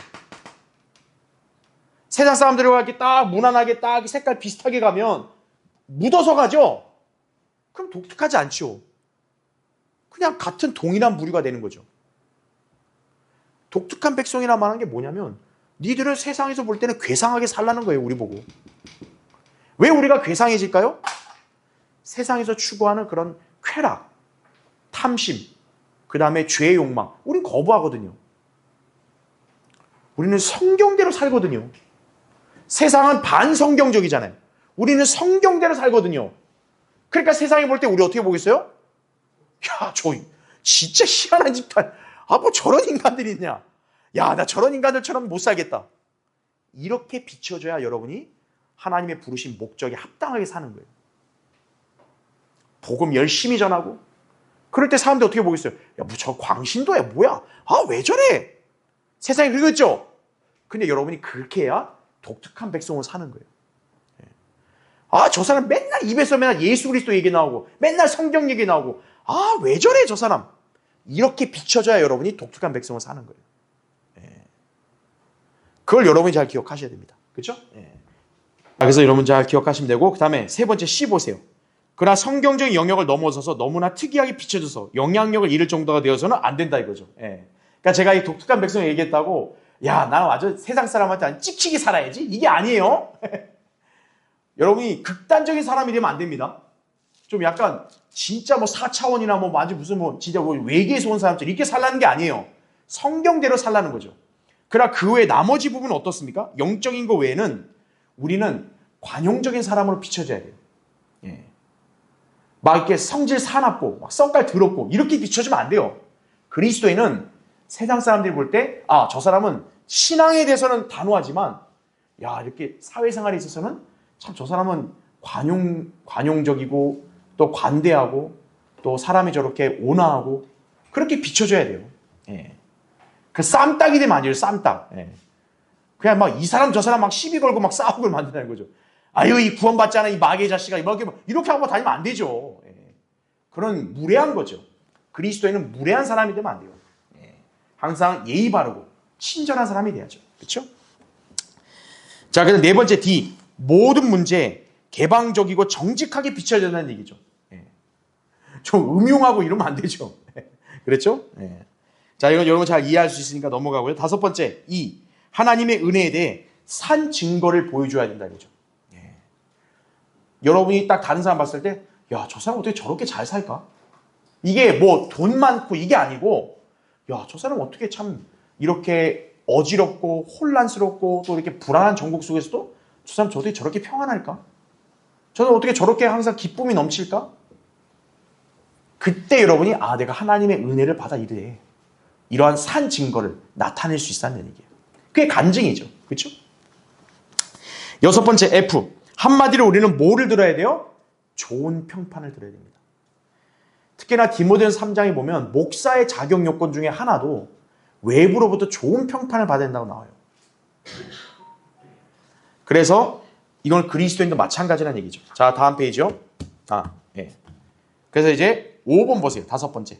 세상 사람들과 이렇게 딱 무난하게 딱 색깔 비슷하게 가면 묻어서 가죠? 그럼 독특하지 않죠. 그냥 같은 동일한 부류가 되는 거죠. 독특한 백성이라 말하는 게 뭐냐면 니들은 세상에서 볼 때는 괴상하게 살라는 거예요. 우리 보고. 왜 우리가 괴상해질까요? 세상에서 추구하는 그런 쾌락, 탐심, 그 다음에 죄의 욕망. 우린 거부하거든요. 우리는 성경대로 살거든요. 세상은 반성경적이잖아요. 우리는 성경대로 살거든요. 그러니까 세상이 볼 때 우리 어떻게 보겠어요? 야, 저 진짜 희한한 집단. 아, 뭐 저런 인간들이 있냐. 야, 나 저런 인간들처럼 못 살겠다. 이렇게 비춰줘야 여러분이 하나님의 부르신 목적에 합당하게 사는 거예요. 복음 열심히 전하고 그럴 때 사람들 어떻게 보겠어요? 야, 뭐 저 광신도야 뭐야? 아, 왜 저래? 세상이 그러겠죠? 근데 여러분이 그렇게 해야 독특한 백성으로 사는 거예요. 아, 저 사람 맨날 입에서 맨날 예수 그리스도 얘기 나오고 맨날 성경 얘기 나오고 아, 왜 저래 저 사람? 이렇게 비춰줘야 여러분이 독특한 백성으로 사는 거예요. 그걸 여러분이 잘 기억하셔야 됩니다. 그렇죠? 그래서 여러분 잘 기억하시면 되고 그 다음에 세 번째 C 보세요. 그러나 성경적인 영역을 넘어서서 너무나 특이하게 비춰줘서 영향력을 잃을 정도가 되어서는 안 된다 이거죠. 그러니까 제가 이 독특한 백성을 얘기했다고 야, 나는 아주 세상 사람한테 찍히게 살아야지 이게 아니에요. 여러분이 극단적인 사람이 되면 안 됩니다. 좀 약간 진짜 뭐 4차원이나 뭐 아주 무슨 뭐 진짜 뭐 외계에서 온 사람처럼 이렇게 살라는 게 아니에요. 성경대로 살라는 거죠. 그러나 그 외에 나머지 부분은 어떻습니까? 영적인 거 외에는 우리는 관용적인 사람으로 비춰져야 돼요. 막 이렇게 성질 사납고 막 성깔 더럽고 이렇게 비춰지면 안 돼요. 그리스도인은 세상 사람들이 볼 때 아, 저 사람은 신앙에 대해서는 단호하지만 야, 이렇게 사회생활에 있어서는 참 저 사람은 관용적이고 또 관대하고 또 사람이 저렇게 온화하고 그렇게 비춰줘야 돼요. 그 쌈딱이 되면 안 돼요. 쌈딱. 그냥 막 이 사람 저 사람 막 시비 걸고 막 싸우고 만든다는 거죠. 아유, 이 구원받지 않은 이 마귀의 자식아 이렇게 하고 다니면 안 되죠. 그런 무례한 거죠. 그리스도인은 무례한 사람이 되면 안 돼요. 항상 예의 바르고 친절한 사람이 돼야죠. 그렇죠? 자, 그래서 네 번째 D. 모든 문제에 개방적이고 정직하게 비춰야 된다는 얘기죠. 좀 음흉하고 이러면 안 되죠. 그렇죠? 자, 이건 여러분 잘 이해할 수 있으니까 넘어가고요. 다섯 번째, E. 하나님의 은혜에 대해 산 증거를 보여줘야 된다 이거죠. 여러분이 딱 다른 사람 봤을 때 야, 저 사람 어떻게 저렇게 잘 살까? 이게 뭐 돈 많고 이게 아니고 야, 저 사람 어떻게 참 이렇게 어지럽고 혼란스럽고 또 이렇게 불안한 전국 속에서도 저 사람 어떻게 저렇게 평안할까? 저는 어떻게 저렇게 항상 기쁨이 넘칠까? 그때 여러분이 아, 내가 하나님의 은혜를 받아 이래. 이러한 산 증거를 나타낼 수 있다는 얘기예요. 그게 간증이죠. 그렇죠? 여섯 번째 F. 한마디로 우리는 뭐를 들어야 돼요? 좋은 평판을 들어야 됩니다. 특히나 디모데전서 3장에 보면 목사의 자격 요건 중에 하나도 외부로부터 좋은 평판을 받아야 된다고 나와요. 그래서 이건 그리스도인도 마찬가지라는 얘기죠. 자, 다음 페이지요. 그래서 이제 5번 보세요. 다섯 번째.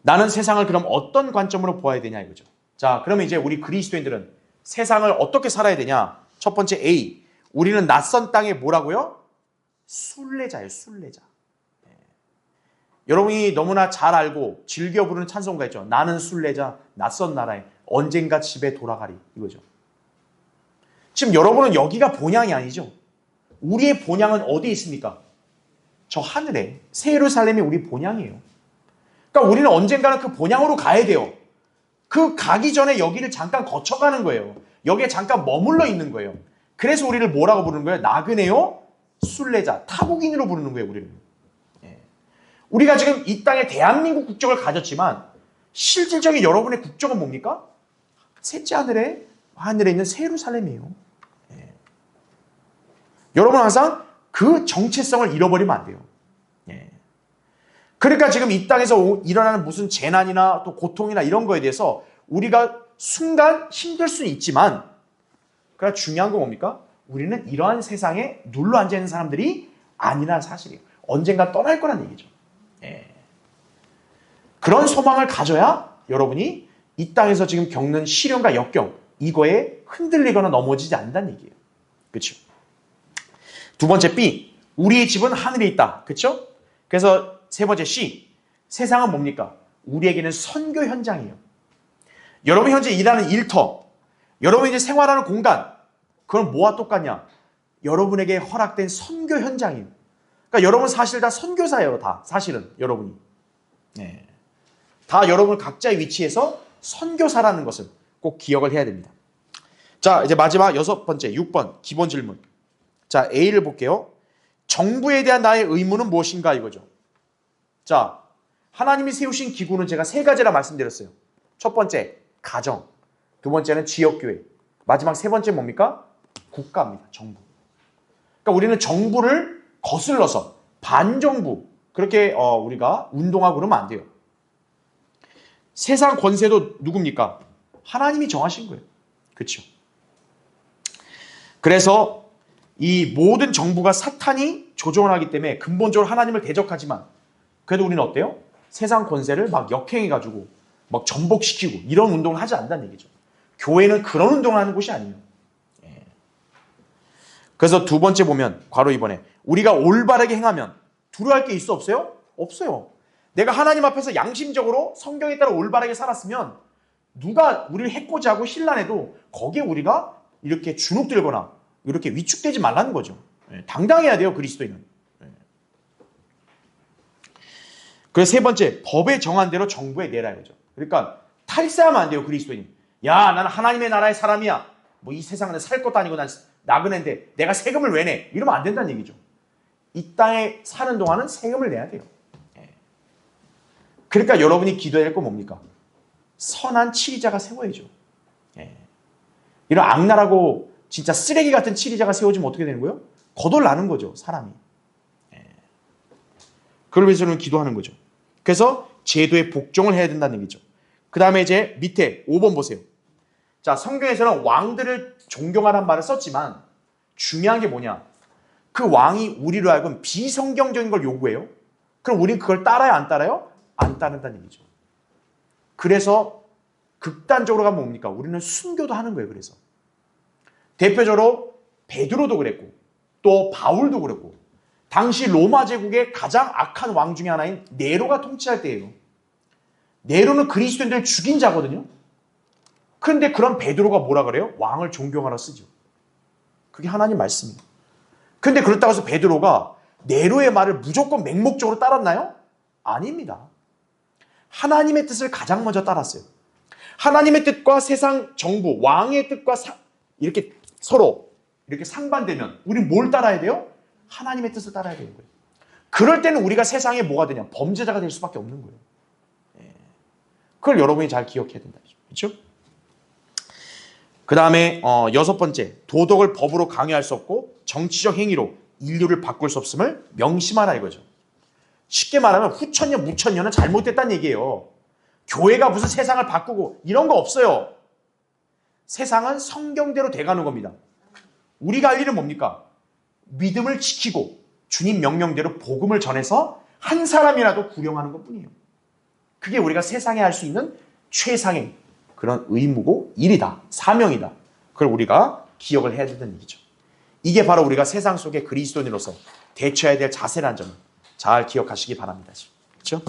나는 세상을 그럼 어떤 관점으로 보아야 되냐 이거죠. 자, 그러면 이제 우리 그리스도인들은 세상을 어떻게 살아야 되냐? 첫 번째 A. 우리는 낯선 땅에 뭐라고요? 순례자예요. 순례자. 여러분이 너무나 잘 알고 즐겨 부르는 찬송가 있죠. 나는 순례자 낯선 나라에 언젠가 집에 돌아가리 이거죠. 지금 여러분은 여기가 본향이 아니죠. 우리의 본향은 어디에 있습니까? 저 하늘에 새 예루살렘이 우리 본향이에요. 그러니까 우리는 언젠가는 그 본향으로 가야 돼요. 그 가기 전에 여기를 잠깐 거쳐가는 거예요. 여기에 잠깐 머물러 있는 거예요. 그래서 우리를 뭐라고 부르는 거예요? 나그네요, 순례자, 타국인으로 부르는 거예요, 우리를. 우리가 지금 이 땅에 대한민국 국적을 가졌지만 실질적인 여러분의 국적은 뭡니까? 셋째 하늘에 있는 새 예루살렘이에요. 여러분 항상 그 정체성을 잃어버리면 안 돼요. 그러니까 지금 이 땅에서 일어나는 무슨 재난이나 또 고통이나 이런 거에 대해서 우리가 순간 힘들 수는 있지만, 그러나 중요한 건 뭡니까? 우리는 이러한 세상에 눌러 앉아있는 사람들이 아니라는 사실이에요. 언젠가 떠날 거란 얘기죠. 그런 소망을 가져야 여러분이 이 땅에서 지금 겪는 시련과 역경, 이거에 흔들리거나 넘어지지 않는다는 얘기예요. 그렇죠? 두 번째 B, 우리의 집은 하늘에 있다. 그렇죠? 그래서 세 번째 C, 세상은 뭡니까? 우리에게는 선교 현장이에요. 여러분 현재 일하는 일터, 여러분이 이제 생활하는 공간, 그건 뭐와 똑같냐? 여러분에게 허락된 선교 현장이에요. 그러니까 여러분 사실 다 선교사예요. 다 사실은 여러분이. 다 여러분 각자의 위치에서 선교사라는 것을 꼭 기억을 해야 됩니다. 자, 이제 마지막 6번째, 6번 기본 질문. 자, A를 볼게요. 정부에 대한 나의 의무는 무엇인가 이거죠. 자, 하나님이 세우신 기구는 제가 세 가지라 말씀드렸어요. 첫 번째, 가정. 두 번째는 지역교회. 마지막 세 번째 뭡니까? 국가입니다. 정부. 그러니까 우리는 정부를 거슬러서 반정부 그렇게 우리가 운동하고 그러면 안 돼요. 세상 권세도 누굽니까? 하나님이 정하신 거예요. 그렇죠? 그래서 이 모든 정부가 사탄이 조종을 하기 때문에 근본적으로 하나님을 대적하지만 그래도 우리는 어때요? 세상 권세를 막 역행해가지고 막 전복시키고 이런 운동을 하지 않는다는 얘기죠. 교회는 그런 운동을 하는 곳이 아니에요. 그래서 두 번째 보면 괄호 2번에 우리가 올바르게 행하면 두려워할 게 있어 없어요? 없어요. 내가 하나님 앞에서 양심적으로 성경에 따라 올바르게 살았으면 누가 우리를 해코지 하고 신란해도 거기에 우리가 이렇게 주눅들거나 이렇게 위축되지 말라는 거죠. 당당해야 돼요, 그리스도인은. 그래서 세 번째, 법에 정한 대로 정부에 내라 이거죠. 그러니까 탈세하면 안 돼요, 그리스도인. 야, 나는 하나님의 나라의 사람이야. 뭐 이 세상은 살 것도 아니고 난 나그네인데 내가 세금을 왜 내? 이러면 안 된다는 얘기죠. 이 땅에 사는 동안은 세금을 내야 돼요. 그러니까 여러분이 기도해야 될 건 뭡니까? 선한 치리자가 세워야죠. 이런 악랄하고 진짜 쓰레기 같은 치리자가 세워지면 어떻게 되는 거예요? 거덜나는 거죠, 사람이. 그걸 위해서는 기도하는 거죠. 그래서 제도에 복종을 해야 된다는 얘기죠. 그 다음에 이제 밑에 5번 보세요. 자, 성경에서는 왕들을 존경하라는 말을 썼지만 중요한 게 뭐냐? 그 왕이 우리로 하여금 비성경적인 걸 요구해요. 그럼 우리는 그걸 따라요, 안 따라요? 안 따른다는 얘기죠. 그래서 극단적으로 가면 뭡니까? 우리는 순교도 하는 거예요. 그래서 대표적으로 베드로도 그랬고 또 바울도 그랬고 당시 로마 제국의 가장 악한 왕 중에 하나인 네로가 통치할 때예요. 네로는 그리스도인들을 죽인 자거든요. 그런데 그런 베드로가 뭐라 그래요? 왕을 존경하라 쓰죠. 그게 하나님 말씀이에요. 그런데 그렇다고 해서 베드로가 네로의 말을 무조건 맹목적으로 따랐나요? 아닙니다. 하나님의 뜻을 가장 먼저 따랐어요. 하나님의 뜻과 세상 정부, 왕의 뜻과 이렇게 서로 이렇게 상반되면 우리 뭘 따라야 돼요? 하나님의 뜻을 따라야 되는 거예요. 그럴 때는 우리가 세상에 뭐가 되냐? 범죄자가 될 수밖에 없는 거예요. 그걸 여러분이 잘 기억해야 된다. 그렇죠? 그 다음에 6번째, 도덕을 법으로 강요할 수 없고 정치적 행위로 인류를 바꿀 수 없음을 명심하라 이거죠. 쉽게 말하면 후천년, 무천년은 잘못됐다는 얘기예요. 교회가 무슨 세상을 바꾸고 이런 거 없어요. 세상은 성경대로 돼가는 겁니다. 우리가 할 일은 뭡니까? 믿음을 지키고 주님 명령대로 복음을 전해서 한 사람이라도 구령하는 것뿐이에요. 그게 우리가 세상에 할 수 있는 최상의 그런 의무고 일이다. 사명이다. 그걸 우리가 기억을 해야 된다는 얘기죠. 이게 바로 우리가 세상 속의 그리스도인으로서 대처해야 될 자세라는 점을 잘 기억하시기 바랍니다.